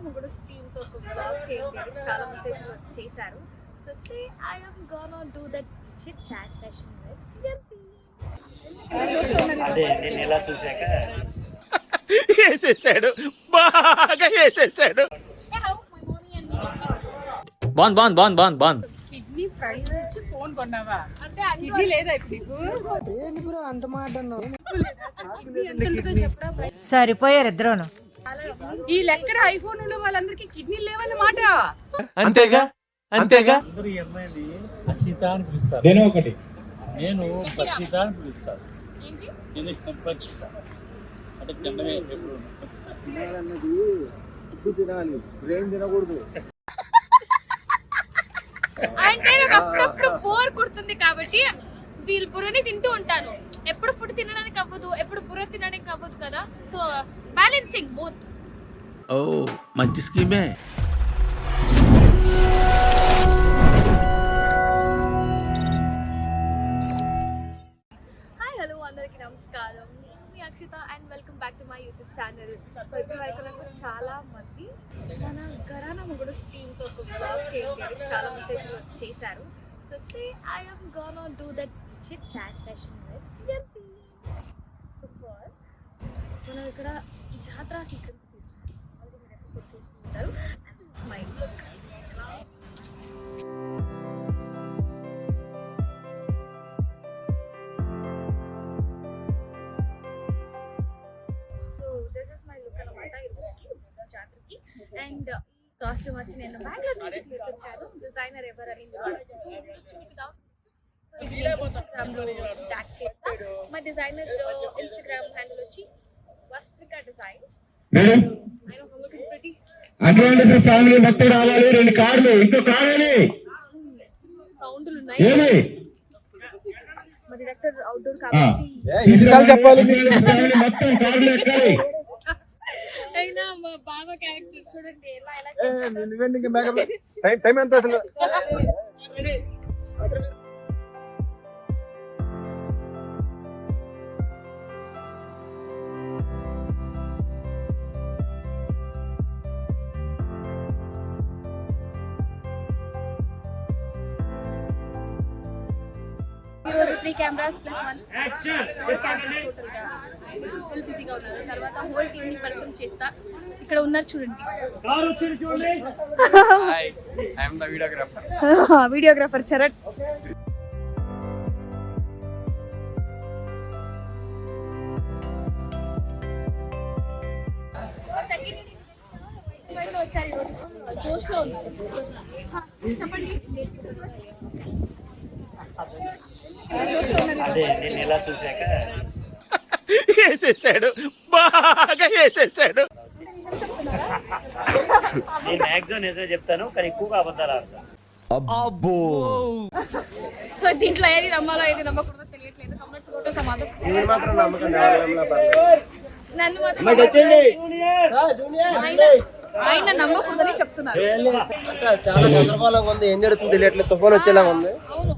ముగ్గురు టీంతో ఒక బ్లాగ్ చేయండి అని చాలా మెసేజ్లు చేశారు. So today I am gonna do that chit chat session with GMP. అదే నేను ఎలా చూసాక వేసేసాడు, బాగా వేసేసాడు. బాన్ కిడ్నీ ప్రైస్ ఇచ్చి ఫోన్ కొన్నావా? అంటే కిడ్నీ లేదా ఇప్పుడు నీకు? అంత మాట సరిపోయారు ఇద్దరును. ఈ లెక్కన ఐఫోన్ ఉన్న వాళ్ళందరికీ కిడ్నీ లేవన్నమాట. అంతేగా అంతేగా. అందరూ ఈ అమ్మాయిని అక్షిత అని పిలుస్తారు, నేను పక్షిత అని పిలుస్తాను. ఎందుకు పక్షిత అంటే తినడమే ఎప్పుడు తినాలన్నది ఫుడ్ తినాలి, బ్రెయిన్ తినకూడదు. అంటే నాకు అప్పుడప్పుడు బోర్ కుడుతుంది కాబట్టి వీళ్ళు బుర్రని తింటూ ఉంటాను. ఎప్పుడు ఫుడ్ తినడానికి అవ్వదు, ఎప్పుడు బుర్ర తినడానికి అవ్వదు కదా. So balancing both. ఓ మంచి స్కీమే. హాయ్ హలో అందరికీ నమస్కారం. మీ Akshita and welcome back to my YouTube channel. So ఇప్పుడు వరకు నాకు చాలా మంది మన ఘరానా ముగ్గురు టీంతో ఒక బ్లాగ్ చేయండి అని చాలా మెసేజ్లు చేశారు. So today I am gonna do that chit chat session with GMP. So first మనం ఇక్కడ జాతర సీక్వెన్స్ తీస్తాం, ఆల్రెడీ మీరు ఎపిసోడ్ చూస్తుంటారు. And this is my look. So this is my look అన్నమాట ఈరోజుకి జాతరకి. అండ్ ఈ కాస్ట్యూమ్ వచ్చి నేను బెంగళూరు నుంచి తీసుకొచ్చాను. డిజైనర్ ఎవరని మీకు డౌట్ ఇన్స్టాగ్రామ్ లో ట్యాగ్ చేస్తా. మా డిజైనర్ ఇన్స్టాగ్రామ్ హ్యాండిల్ వచ్చి వస్త్రిక డిజైన్స్. సౌండ్లు ఉన్నాయి. మా డైరెక్టర్ అవుట్డోర్ కాబట్టి అయినా మా బాబా క్యారెక్టర్ చూడండి ఎలా టైం ఎంత అసలు? ఈరోజు 3 కెమెరాస్ ప్లస్ 1 4 కెమెరాస్ టోటల్ గా ఫుల్ బిజీగా ఉన్నారు. తర్వాత హోల్ టీమ్ ని పరిచయం చేస్తా. ఇక్కడ ఉన్నారు చూడండి. Hi, I am the videographer. Videographer Charan. వచ్చారు ఈరోజు జోష్ లో ఉన్నారు. చెప్పండి. అదే నేను ఎలా చూసాక వేసేసాడు, బాగా వేసేసాడు. నేను మ్యాక్సిమం నిజమే చెప్తాను, కానీ ఎక్కువగా అబద్ధాలు ఆడతాను. అబ్బో. సో దీంట్లో ఏది నమ్మాలో ఏది నమ్మకూడదో తెలియట్లేదు. కమ్మచ్చుకోవటం సమాధానం. నన్ను మాత్రం ఆయన నమ్మకూడదని చెప్తున్నారు. అంటే చాలా గందరగోళంగా ఉంది, ఏం జరుగుతుంది తెలియట్లేదు. తుఫాన్ వచ్చేలా ఉంది. అవును.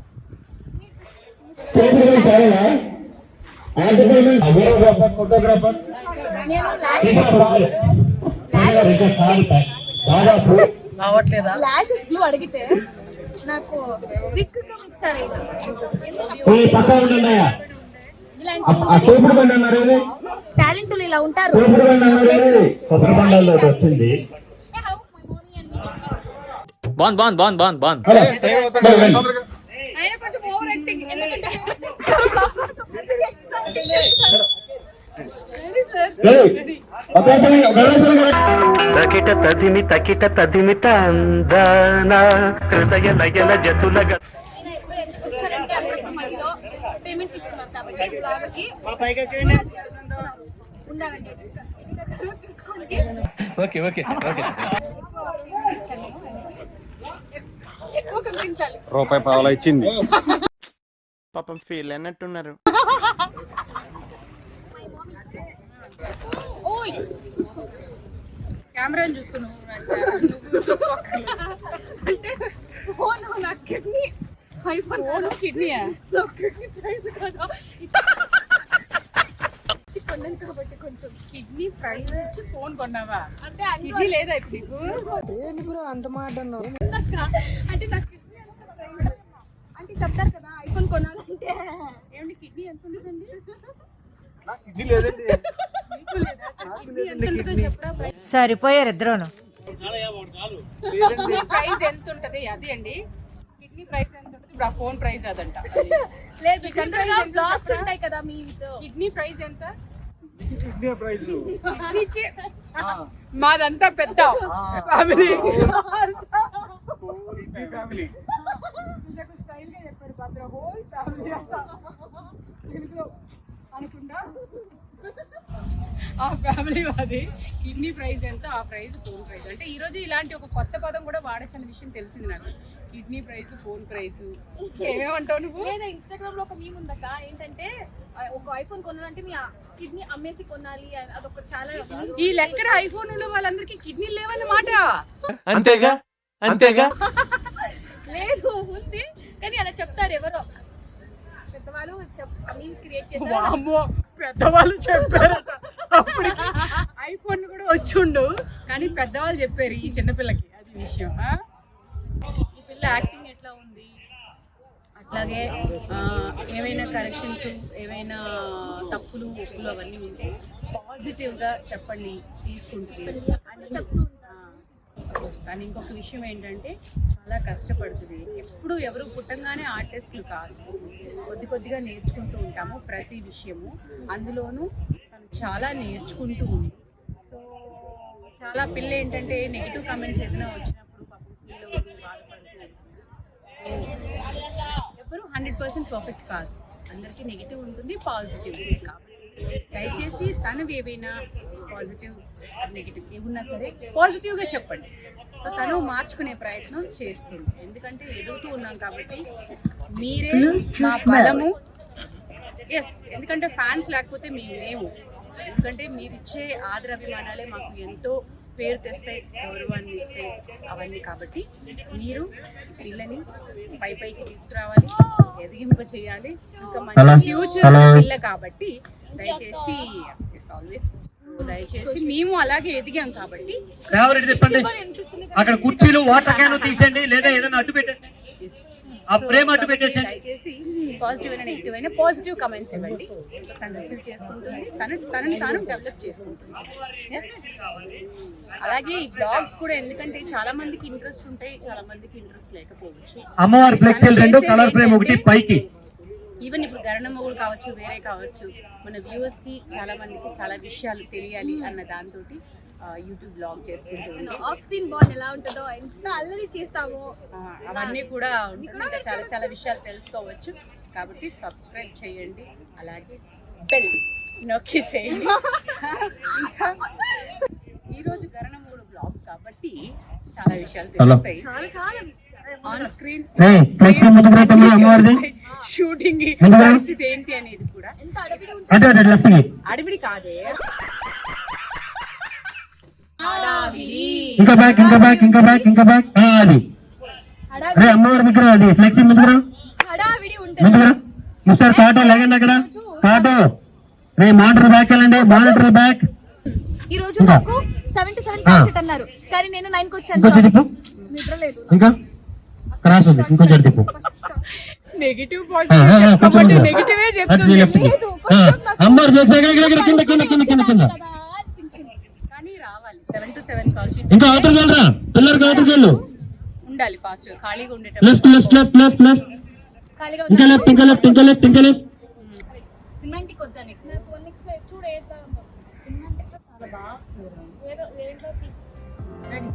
నేను లాషెస్ గ్లూ అడిగితే నాకు విగ్ ఇచ్చారు. టాలెంట్ ఇలా ఉంటారు. బాన్ ఆయన కొంచెం ఓవర్ యాక్టింగ్. ఎందుకంటే తకిట తదిమి తందన హృదయ లయల జతులగ వచ్చారంటే అప్పుడు మధ్యలో పేమెంట్ తీసుకున్నారు కాబట్టి బ్లాగర్ కి ఉండాలంటే చూసుకోండి. Okay okay okay. ఎక్కువ కనిపించాలి. రూపాయి పావలా ఇచ్చింది. పాపం ఫీల్ అన్నట్టున్నారు. ఓయ్ చూసుకో. కెమెరాని చూసుకున్నావు అంటే ఫోన్ నా కిడ్నీ ఐఫోన్ కిడ్నీయా కిడ్నీ ప్రైస్ కదా కొన్నాను కాబట్టి కొంచెం కిడ్నీ ప్రైస్ ఇచ్చి ఫోన్ కొన్నావా? అంటే కిడ్నీ లేదా ఇప్పుడు నీకు? అంటే నాకు కిడ్నీ అంటే చెప్తారు కదా ఐఫోన్ కొనాలంటే. ఏమండి కిడ్నీ ఎంత ఉంటుందండి? కిడ్నీ లేదండి. మీకు లేదా? కిడ్నీ ఎంత ఉంటుందో చెప్పరా? సరిపోయారు ఇద్దరును. కిడ్నీ ప్రైస్ ఎంత ఉంటది? అదే అండి కిడ్నీ ప్రైస్ ఎంత ఉంటది? ఇప్పుడు ఆ ఫోన్ ప్రైస్ అదంట. లేదు, జనరల్ గా బ్లాగ్స్ ఉంటాయి కదా మీమ్స్. కిడ్నీ ప్రైస్ ఎంత? కిడ్నీ ప్రైస్ మాదంతా పెద్ద ఫ్యామిలీ. ఫ్యామిలీ స్టైల్ గా చెప్పారు భద్ర హోల్ ఫ్యామిలీ తెలుగులో అనుకుంటా. ఆ ఫ్యామిలీ అది. కిడ్నీ ప్రైస్ ఎంత, ఆ ప్రైస్ ఫోన్ ప్రైస్. అంటే ఈ రోజు ఇలాంటి ఒక కొత్త పదం కూడా వాడచ్చన్న విషయం తెలిసింది నాకు. Kidney price, phone price. ఏమేమంటావు నువ్వు? లేదా ఇన్స్టాగ్రామ్ లో ఒక మీమ్ ఉందక్క, ఏంటంటే ఒక ఐఫోన్ కొనాలంటే మీ కిడ్నీ అమ్మేసి కొనాలి. అదొక చాలా ఈ లెక్కన ఐఫోన్ ఉన్న వాళ్ళందరికీ కిడ్నీ లేవన్నమాట. అంతేగా అంతేగా. లేదు, ఉంది, కానీ అలా చెప్తారు ఎవరో పెద్దవాళ్ళు మీమ్ క్రియేట్ చేస్తారు. అమ్మో, పెద్దవాళ్ళు చెప్పారట. అప్పుడు ఐఫోన్ కూడా వచ్చిండు, కానీ పెద్దవాళ్ళు చెప్పారు ఈ చిన్నపిల్లకి. అది విషయం. ఈ పిల్ల యాక్టింగ్ ఎట్లా ఉంది, అట్లాగే ఏమైనా కరెక్షన్స్, ఏమైనా తప్పులు ఒప్పులు అవన్నీ ఉంటే పాజిటివ్గా చెప్పండి, తీసుకుంటుంది అని చెప్తూ ఉంటారు. అని ఇంకొక విషయం ఏంటంటే చాలా కష్టపడుతుంది. ఎప్పుడు ఎవరు పుట్టంగానే ఆర్టిస్టులు కాదు, కొద్ది కొద్దిగా నేర్చుకుంటూ ఉంటాము ప్రతి విషయము. అందులోనూ తను చాలా నేర్చుకుంటూ ఉంది. సో చాలా పిల్ల ఏంటంటే నెగిటివ్ కామెంట్స్ ఏదైనా వచ్చినప్పుడు పాపం ఫీల్ అవుతూ బాధపడుతూ ఉంటుంది. ఎవరు 100% పర్ఫెక్ట్ కాదు, అందరికీ నెగిటివ్ ఉంటుంది, పాజిటివ్ ఉంటుంది. కాబట్టి దయచేసి తనవి ఏవైనా పాజిటివ్ నెగిటివ్ ఏమున్నా సరే పాజిటివ్గా చెప్పండి. సో తను మార్చుకునే ప్రయత్నం చేస్తుంది. ఎందుకంటే ఎదుగుతూ ఉన్నాం కాబట్టి మీరే మా బలము. ఎస్, ఎందుకంటే ఫ్యాన్స్ లేకపోతే మేము లేము. ఎందుకంటే మీరిచ్చే ఆదరాభిమానాలే మాకు ఎంతో పేరు తెస్తాయి, గౌరవాన్ని ఇస్తాయి, అవన్నీ. కాబట్టి మీరు పిల్లని పైకి తీసుకురావాలి, ఎదిగింప చేయాలి. ఇంకా మంచి ఫ్యూచర్ పిల్ల కాబట్టి దయచేసి ఆల్వేస్ దయచేసి మేము అలాగే ఎదిగాం కాబట్టి అక్కడ కుర్చీలు వాటర్ క్యాన్ తీసేయండి, లేదా ఏదైనా అడ్డు పెట్టండి. దయచేసి పాజిటివ్ అయినా నెగిటివ్ అయినా పాజిటివ్ కమెంట్స్ ఇవ్వండి. తను రిసీవ్ చేసుకుంటుంది, తనని తాను డెవలప్ చేసుకుంటుంది. అలాగే ఈ బ్లాగ్స్ కూడా, ఎందుకంటే చాలా మందికి ఇంట్రెస్ట్ ఉంటాయి, చాలా మందికి ఇంట్రెస్ట్ లేకపోవచ్చు. అమ్మవారి ఫ్లెక్సీలు రెండు, కలర్ ఫ్రేమ్ ఒకటి పైకి. ఈవెన్ ఇప్పుడు గరణమ్మగుడు కావచ్చు, వేరే కావచ్చు, మన వ్యూవర్స్ కి చాలా మందికి చాలా విషయాలు తెలియాలి అన్న దాంతో యూట్యూబ్ బ్లాగ్ చేసుకుంటూ ఆఫ్ స్క్రీన్ బాండ్ ఎలా ఉంటుందో, ఎంత అల్లరి చేస్తామో అవన్నీ కూడా ఉంటుంది. ఇంకా చాలా చాలా విషయాలు తెలుసుకోవచ్చు. కాబట్టి సబ్స్క్రైబ్ చేయండి, అలాగే బెల్ నొక్కేసేయండి. ఇంకా ఈరోజు గరణమ్మగుడు బ్లాగ్ కాబట్టి చాలా విషయాలు తెలుస్తాయి. చాలా చాలా ఆన్ స్క్రీన్ అమ్మవారిది షూటింగ్ పరిస్థితి ఏంటి అనేది కూడా. ఎంత అడవిడి ఉంటుంది. అడవిడి కాదే, ఇంకా బ్యాక్ ఇంకా బ్యాక్ ఇంకా బ్యాక్ ఇంకా బ్యాక్. అది అరే అమ్మవారి దగ్గర అది ఫ్లెక్సీ ముందుకు హడావిడి ముందుకు ఉంటుంది. మిస్టర్ కాటో లేకండి అక్కడ. కాటో రే మానిటర్ బ్యాక్ వెళ్ళండి, మానిటర్ బ్యాక్. ఈ రోజు నాకు 77% అన్నారు, కానీ నేను 9 కి వచ్చాను. ఇంకొంచెం తిప్పు, నిద్ర లేదు. ఇంకా క్రాస్ ఉంది, ఇంకొంచెం తిప్పు. నెగిటివ్ పాజిటివ్ నెగిటివే చెప్తుంది. లేదు, కొంచెం నాకు అమ్మవారి ఫ్లెక్స్ కింద కింద కింద కింద కింద. కదా అనిపించింది. కానీ రావాలి 7 to 7 కాల్ షీట్ ఇంకా అవతలకి వెళ్ళరా, పిల్లలకి అవతలకి వెళ్ళు. ఉండాలి, ఫాస్ట్ గా ఖాళీగా లెఫ్ట్ ఉండేటప్పుడు. లెఫ్ట్ లెఫ్ట్ లెఫ్ట్ లెఫ్ట్ ఖాళీగా ఇంకా లెఫ్ట్ ఇంకా లెఫ్ట్ ఇంకా లెఫ్ట్ ఇంకా లెఫ్ట్. సిమెంటిక్ వద్దా నీకు? నా ఫోన్ నెక్స్ట్ చూడు ఏదో చాలా బాగా వస్తుంది. ఏదో ఏంటో రెడీ.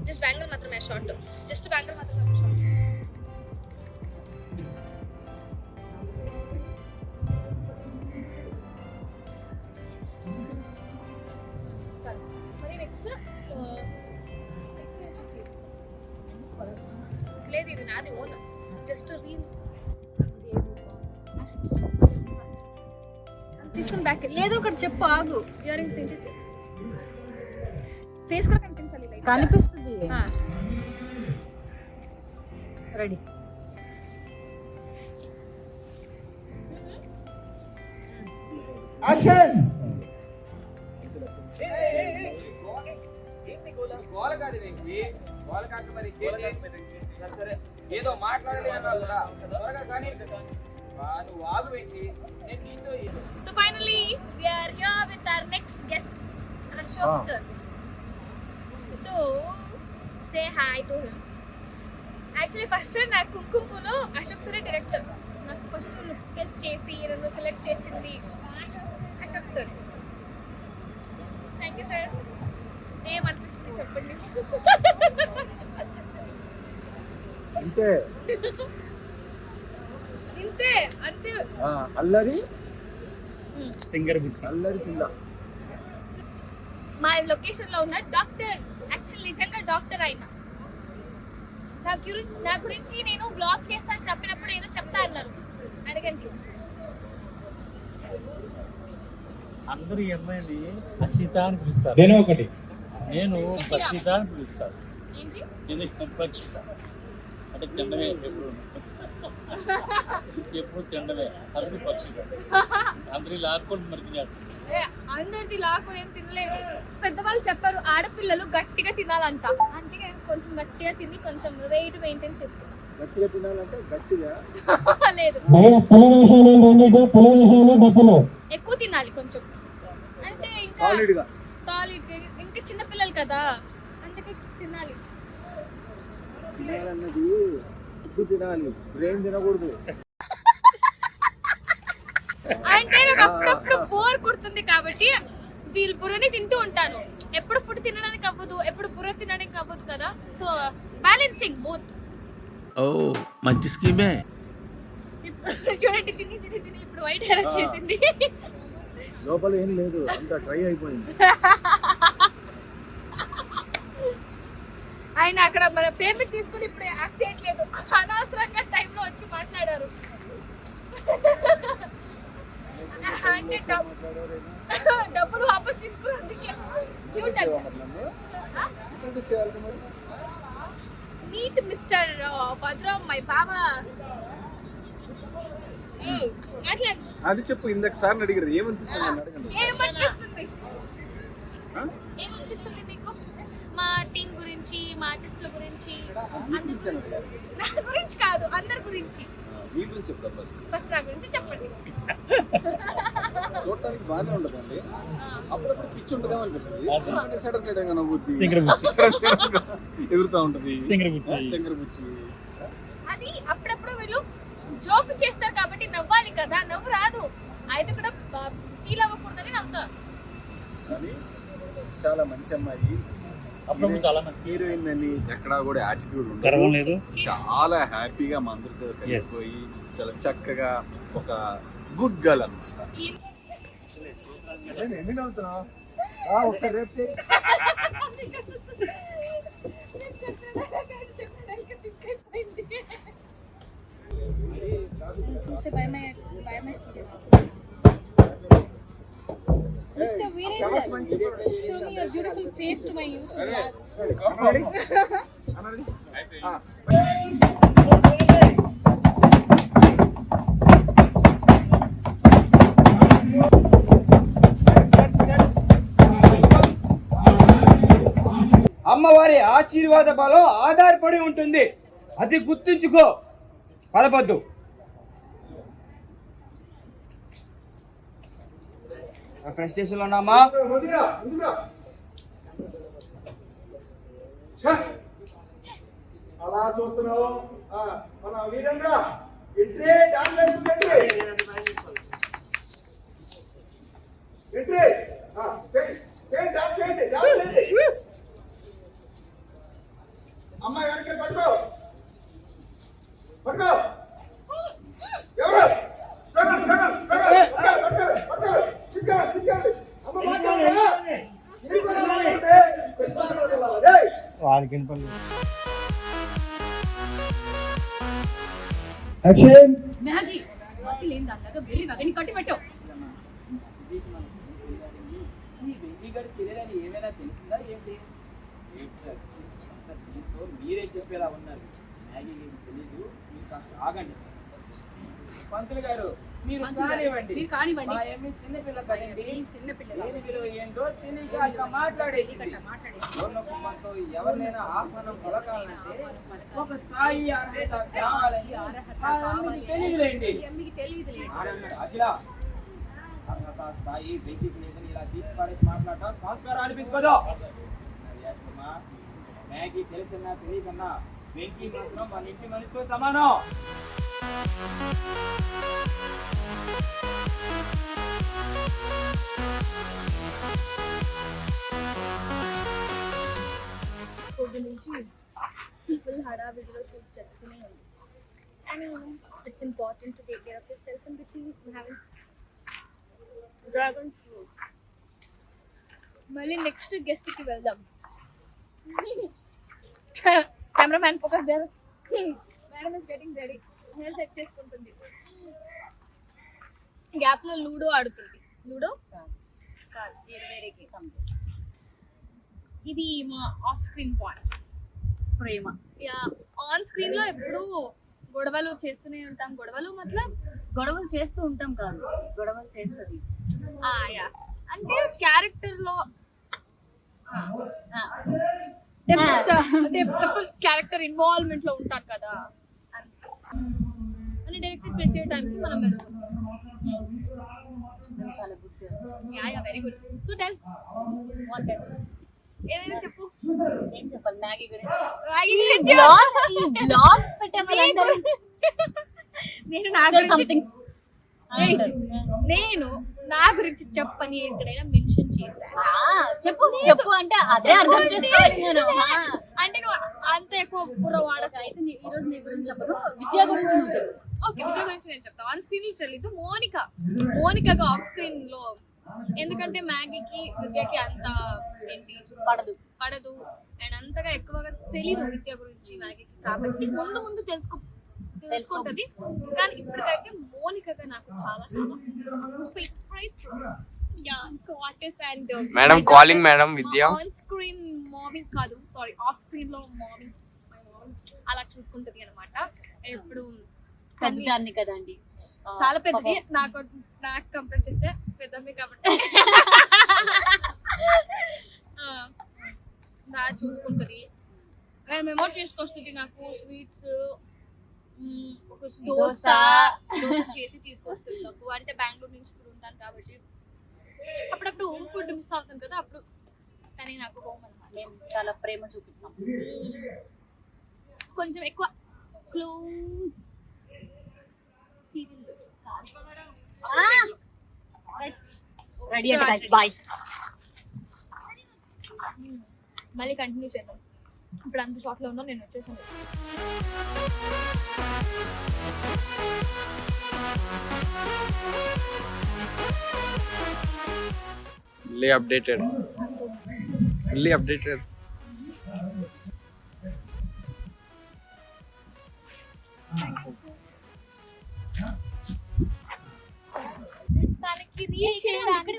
జస్ట్ బ్యాంగిల్ మాత్రమే షార్ట్, జస్ట్ బ్యాంగిల్ మాత్రమే షార్ట్. మరి నెక్స్ట్ లేదు, ఇది నాది ఓన్, జస్ట్ రీల్ తీసుకుని బ్యాక్ లేదు ఒకటి చెప్పు ఆగు. ఇయర్ రింగ్స్ నుంచి ఫేస్ కూడా కనిపించాలి like. కనిపిస్తుంది. ఆ. రెడీ. యాక్షన్ ఏదో మాట్లాడాలి అన్నావు కదా త్వరగా కానీ నువ్వు ఆగు పెట్టి నేను నీతో So finally we are here with our next guest, Ashok sir. So say hi to him. Actually first నా కుంకుమలో అశోక్ సరే డైరెక్టర్. నాకు ఫస్ట్ లుక్ టెస్ట్ చేసి నన్ను సెలెక్ట్ చేసింది Ashok sir. Thank you sir. ఏమనిపిస్తుంది చెప్పండి. అంతే ఇంతే అంతే. అల్లరి ఫింగర్ బుక్స్ అల్లరి పిల్ల. మా లొకేషన్ లో ఉన్న డాక్టర్ యాక్చువల్ నిజంగా డాక్టర్ అయినా నా గురించి నేను బ్లాగ్ చేస్తాను చెప్పినప్పుడు ఏదో చెప్తా అన్నారు. అడగండి. అందరూ ఈ అమ్మాయిని అక్షిత అని పిలుస్తారు. నేను పక్షిత అని పిలుస్తాను. ఏంటి ఎందుకు పక్షిత అంటే తిండమే, ఎప్పుడు తిండమే, అది పక్షిత. అందరి లాక్కొని మరి తినేస్తాను. అందరిది లాక్కుని ఏం తినలేదు. పెద్దవాళ్ళు చెప్పారు ఆడపిల్లలు గట్టిగా తినాలంట. అందుకే నేను కొంచెం గట్టిగా తిని కొంచెం వెయిట్ మెయింటైన్ చేస్తున్నాను. గట్టిగా తినాలంటే గట్టిగా లేదు ఎక్కువ తినాలి కొంచెం. అంటే ఇంకా సాలిడ్ గా సాలిడ్ ఇంకా చిన్న పిల్లలు కదా అందుకే తినాలి. తినాలన్నది ఫుడ్ తినాలి, బ్రెయిన్ తినకూడదు. అంటే నాకు అప్పుడప్పుడు బోర్ కుడుతుంది కాబట్టి వీళ్ళు బుర్రని తింటూ ఉంటాను. ఎప్పుడు ఫుడ్ తినడానికి అవ్వదు, ఎప్పుడు బుర్ర తినడానికి అవ్వదు కదా. So balancing both. ఓ మంచి స్కీమే. చూడండి తిని తిని తిని ఇప్పుడు వైట్ హెయిర్ వచ్చేసింది. లోపల ఏం లేదు, అంతా డ్రై అయిపోయింది. ఆయన అక్కడ మన పేమెంట్ తీసుకుని ఇప్పుడు యాక్ట్ చేయట్లేదు. అనవసరంగా టైంలో వచ్చి మాట్లాడారు. అంటే డబ్బులు వాపస్ తీసుకున్నందుకే నీట్ మిస్టర్ భద్రం మై బాబా. అది చెప్పు, ఇందాక సార్ అడిగారు ఏమనిపిస్తుంది అని అడగండి. ఏమనిపిస్తుంది ఏమనిపిస్తుంది మీకు మా టీం గురించి, మా ఆర్టిస్టుల గురించి? నా గురించి కాదు, అందరి గురించి. మీ గురించి చెప్తా ఫస్ట్ నా గురించి చెప్పండి. చూడటానికి బాగానే ఉంటదండి, అప్పుడప్పుడు పిచ్చి ఉంటుందేమో అనిపిస్తుంది. సైడ్ సైడ్ గా నవ్వుద్ది, ఎగురుతా ఉంటది తెంగర బుచ్చి. అది అప్పుడప్పుడు వీళ్ళు జోక్ చేస్తారు కాబట్టి నవ్వాలి కదా, నవ్వు రాదు. అయితే కూడా ఫీల్ అవ్వకూడదని నవ్వుతా. కానీ చాలా మంచి అమ్మాయి, అప్పుడు చాలా మంచి హీరోయిన్ అని ఎక్కడా కూడా యాటిట్యూడ్ గర్వం ఉండదు. లేదు. చాలా హ్యాపీగా మా అందరితో కలిసిపోయి చాలా చక్కగా ఒక గుడ్ గర్ల్ అన్నమాట. ఎన్ని నవ్వుతున్నావు? ఒక్క రేపు చూస్తే భయమేస్తుంది. Mr. Virendra, show me your beautiful face to my YouTube vlog. అమ్మవారి ఆశీర్వాద బలం ఆధారపడి ఉంటుంది, అది గుర్తుంచుకో. పదపద్దు. ఫ్రెష్ స్టేషన్ లో ఉన్నామా? అలా చూస్తున్నావు మన వీరేంద్ర ఎంట్రీ డాన్స్ అమ్మాయి వెనక్కి పట్టుకో పట్టుకో. ఎవరు యాక్షన్. మ్యాగీ బాటిల్ ఏం దానిలాగా వెర్రి వగని కట్టి పెట్టు. గారి చర్యలని ఏమైనా తెలిసిందా ఏంటి? దీంతో మీరే చెప్పేలా ఉన్నారు. మ్యాగీ ఏం తెలీదు, మీరు కాస్త ఆగండి. పంతులు గారు మీరు కానివ్వండి. మీరు కానివ్వండి. మా ఏమి చిన్నపిల్ల కదండి, ఈ చిన్న పిల్లలు దేని విలువ ఏంటో తెలియక అట్లా మాట్లాడేసి పూర్ణ కుమ్మంతో ఎవరినైనా ఆహ్వానం పలకాలంటే ఒక స్థాయి అర్హత కావాలని మీకు తెలియదులేండి. మీకు తెలియదు అఖిల, అర్హత స్థాయి బేసిక్ లేదని ఇలా తీసి పారేసి మాట్లాడటం సంస్కారం అనిపించుకోదు. మ్యాగీ తెలిసినా తెలియకన్నా వెంకీ మాత్రం మన ఇంటి మనిషితో సమానం. పొద్దు నుంచి ఫుల్ హడావిడిలో ఫుడ్ చెప్తూనే ఉంది. And it's important to take care of yourself and between having dragon fruit. మళ్ళీ నెక్స్ట్ గెస్ట్కి వెళ్దాం. Cameraman focus there. Madam is getting ready, hair set చేసుకుంటుంది. గ్యాప్లో లూడో ఆడుతుంది. లూడో కాదు, వేరే గేమ్. ఇది మా off screen point Prema. Yeah, on screen లో ఎప్పుడు గొడవలు చేస్తూనే ఉంటాం. గొడవలు చేస్తూ ఉంటాం కాదు, గొడవలు చేస్తుంది. యా, అంటే క్యారెక్టర్ లో క్యారెక్టర్ ఇన్వాల్వ్మెంట్ లో ఉంటాం కదా అని డైరెక్టర్ పిలిచే టైంకి మనం వెళ్తాం. చాలా good. Yeah very good. So tell ఏదైనా చెప్పు. ఏం చెప్పాలి? మ్యాగీ గురించి. బ్లాగ్స్ పెట్టాలి. నేను నా గురించి నా గురించి చెప్పని ఎక్కడైనా మెన్షన్ చేశాను. చెప్పు అంటే అదే అర్థం చేసుకోవాలి నేను. అంటే నువ్వు అంత ఎక్కువ బుర్ర వాడక. అయితే ఈ రోజు నీ గురించి చెప్పను, విద్య గురించి నువ్వు చెప్పు. ఓకే, విద్య గురించి నేను చెప్తాను. ఆన్ స్క్రీన్ లో చెల్లిదు మోనికగా ఆఫ్ స్క్రీన్ లో. ఎందుకంటే మ్యాగీకి విద్యకి అంత ఏంటి పడదు అండ్ అంతగా ఎక్కువగా తెలీదు విద్య గురించి మ్యాగీకి. కాబట్టి ముందు తెలుసుకుంటది. కానీ ఇప్పటికైతే మోనికగా నాకు చాలా madam calling madam Vidya. On screen మామింగ్ కాదు, సారీ, ఆఫ్ స్క్రీన్ లో మామింగ్ అలా చూసుకుంటది అనమాట. ఎప్పుడు పెద్దదాన్ని కదండి, చాలా పెద్దది. నాకు కంపేర్ చేస్తే పెద్దది కాబట్టి బాగా చూసుకుంటుంది. మేమేమో తీసుకొస్తుంది నాకు స్వీట్స్, దోశ చేసి తీసుకొస్తుంది నాకు. అంటే బెంగళూరు నుంచి ఇప్పుడు ఉంటాను కాబట్టి అప్పుడప్పుడు హోమ్ ఫుడ్ మిస్ అవుతాను కదా, అప్పుడు కానీ నాకు హోమ్ అన్నమాట. మేము చాలా ప్రేమ చూపిస్తాం. కొంచెం ఎక్కువ క్లోజ్ సీరియల్ రెడీ అంటే గైస్ బాయ్. మళ్ళీ కంటిన్యూ చేద్దాం. ఇప్పుడు అంత షార్ట్ లో ఉన్నా, నేను వచ్చేసాను. Fully updated. దానికి రీచ్ చేయడానికి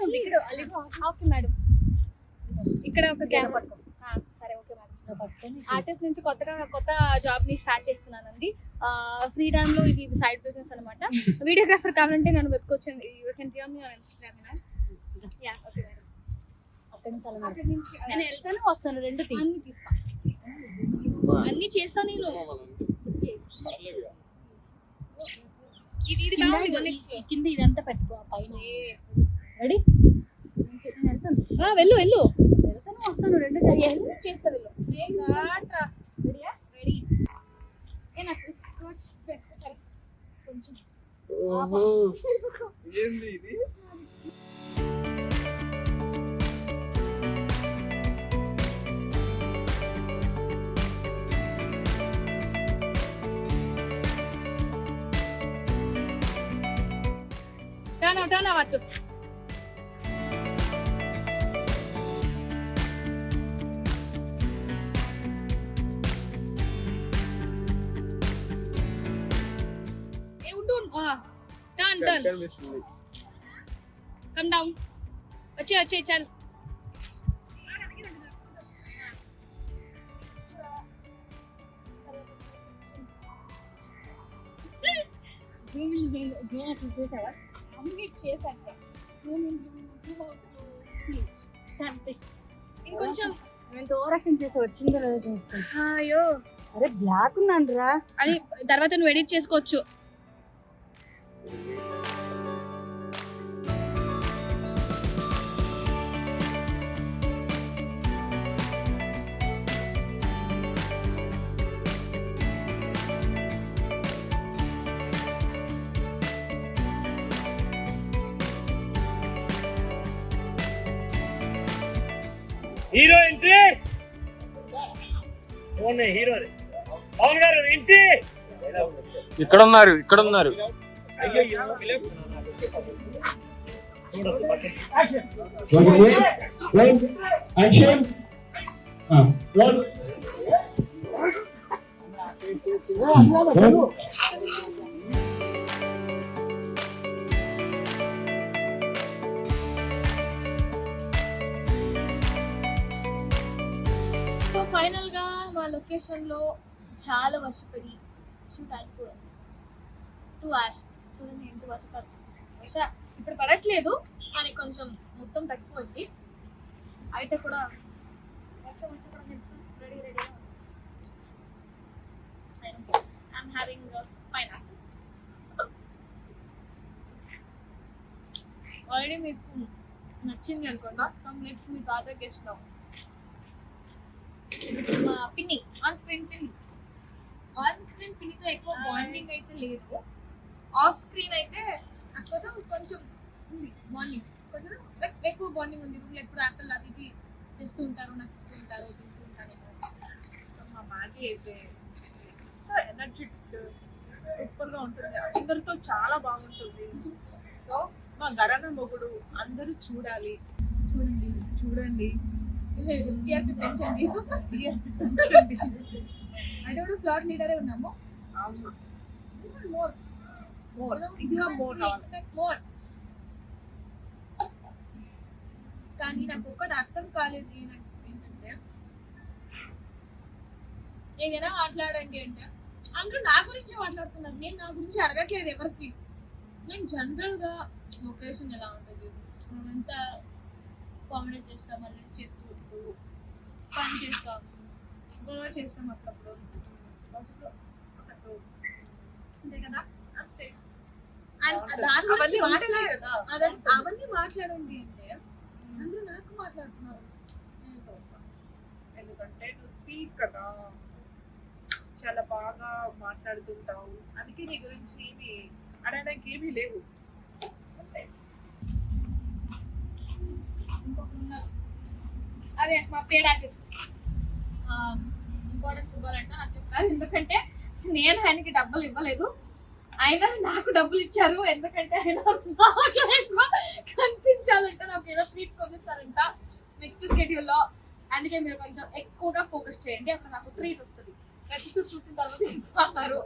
ఓకే మేడం, ఇక్కడ ఒక కెమెరా. సరే ఓకే మేడం. ఆర్టిస్ట్ నుంచి కొత్త జాబ్ ని స్టార్ట్ చేస్తున్నానండి. ఫ్రీ టైమ్ లో ఇది సైడ్ బిజినెస్ అనమాట. వీడియోగ్రాఫర్ కావాలంటే నన్ను వెతుకోవచ్చు. యూ కెన్ జియో me on Instagram. Yeah okay madam. అక్కడి నుంచి నేను వెళ్తాను వస్తాను, రెండు అన్ని తీస్తా, అన్ని చేస్తా నేను. ఇది బాగుంది. కింద ఇదంతా పెట్టుకో పైన. రెడీ? వెళ్ళు వెళ్తాను వస్తాను, రెండు చేస్తా. వెళ్ళు. రెడీ? కొంచెం ఏంది ఇది? టర్న్ అవ్వట్టు. Turn come down. వచ్చే చల్. జూమ్ చేసావా? అన్ని చేశాక జూమ్ అంతే. ఇంకొంచెం ఎంత ఓవరాక్షన్ చేసి వచ్చిందో లేదో చూస్తాను. అయ్యో అరే బ్లాక్ ఉన్నాను రా. అది తర్వాత నువ్వు ఎడిట్ చేసుకోవచ్చు. Hero entry. హీరో పవన్ గారు ఎంట్రీ. ఇక్కడ ఉన్నారు. యాక్షన్. సో ఫైనల్ గా మా లొకేషన్ లో చాలా వర్షపడి షూట్ అయిపోయింది. 2 hours చూడండి ఎంత వర్ష ఇప్పుడు పడట్లేదు కానీ కొంచెం మొత్తం తగ్గిపోయింది. అయితే కూడా వర్షం వస్తే కూడా రెడీగా ఐఎమ్ హ్యావింగ్ పైనాపిల్. ఆల్రెడీ మీకు నచ్చింది అనుకుంటా. కమ్ లెట్స్ మీ బాగా గెస్ట్ నౌ. మా పిన్ని ఆన్ స్క్రీన్ పిన్నితో ఎక్కువ బాండింగ్ అయితే లేదు. ఆఫ్ స్క్రీన్ అయితే అక్కతో కొంచెం ఉంది బాండింగ్, కొంచెం ఎక్కువ బాండింగ్ ఉంది. రూమ్లో ఎప్పుడు యాపిల్ అది ఇది తెస్తూ ఉంటారు, నచ్చుతూ ఉంటారు, తింటూ ఉంటారు. సో మా మ్యాగీ అయితే ఎనర్జెటిక్ సూపర్గా ఉంటుంది, అందరితో చాలా బాగుంటుంది. సో మా గరానా మొగుడు అందరూ చూడాలి. చూడండి అయితే కూడా స్లాట్ లీడరే ఉన్నాము. కానీ నాకు ఒక్కటి అర్థం కాలేదు ఏంటంటే ఏదైనా మాట్లాడండి అంటే అందరూ నా గురించి మాట్లాడుతున్నారు. నేను నా గురించి అడగట్లేదు ఎవరికి. నేను జనరల్ గా లొకేషన్ ఎలా ఉంటుంది, ఎంత కామెడీ చేస్తాం, మళ్ళీ చేస్తూ పని చేస్తాం, గొడవ చేస్తాం అప్పుడప్పుడు, అంతే కదా. దాని గురించి అవన్నీ మాట్లాడండి అంటే అందరూ నాకు మాట్లాడుతున్నారు. ఎందుకంటే నువ్వు స్వీట్ కదా, చాలా బాగా మాట్లాడుతుంటావు, అందుకే నీ గురించి ఏమి అడగడానికి ఏమీ లేవు. అదే మా పేడ్ ఆర్టిస్ట్ ఇంపార్టెన్స్ ఇవ్వాలంటే నాకు చెప్పారు. ఎందుకంటే నేను ఆయనకి డబ్బులు ఇవ్వలేదు, ఆయన నాకు డబ్బులు ఇచ్చారు. ఎందుకంటే ఆయన కనిపించాలంటే నాకు ఏదో ట్రీట్ పంపిస్తారంట నెక్స్ట్ షెడ్యూల్లో. అందుకే మీరు కొంచెం ఎక్కువగా ఫోకస్ చేయండి, అక్కడ నాకు ట్రీట్ వస్తుంది. ఎపిసోడ్ చూసిన తర్వాత ఇస్తున్నారు.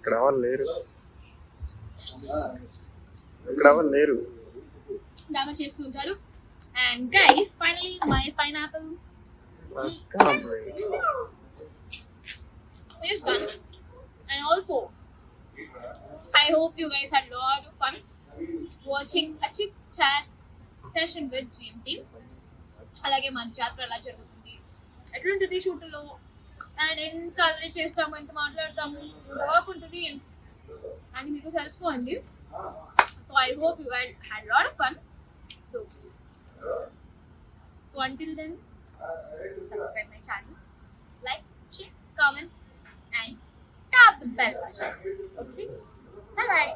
ఇక్కడ వాళ్ళు లేరు. డ్రామా చేస్తూ ఉంటారు. And guys, finally my pineapple is done. And also I hope you guys had a lot of fun watching a chit chat session with GMT. అలాగే మన జాతర ఎలా జరుగుతుంది, ఎటువంటిది షూట్లో, అండ్ ఎంత అల్లరి చేస్తాము, ఎంత మాట్లాడతాము, బాగుంటుంది అని మీకు తెలుసుకోండి. So I hope you guys had a lot of fun. So until then, subscribe my channel, like, share, comment, and tap the bell button. Okay? Bye bye.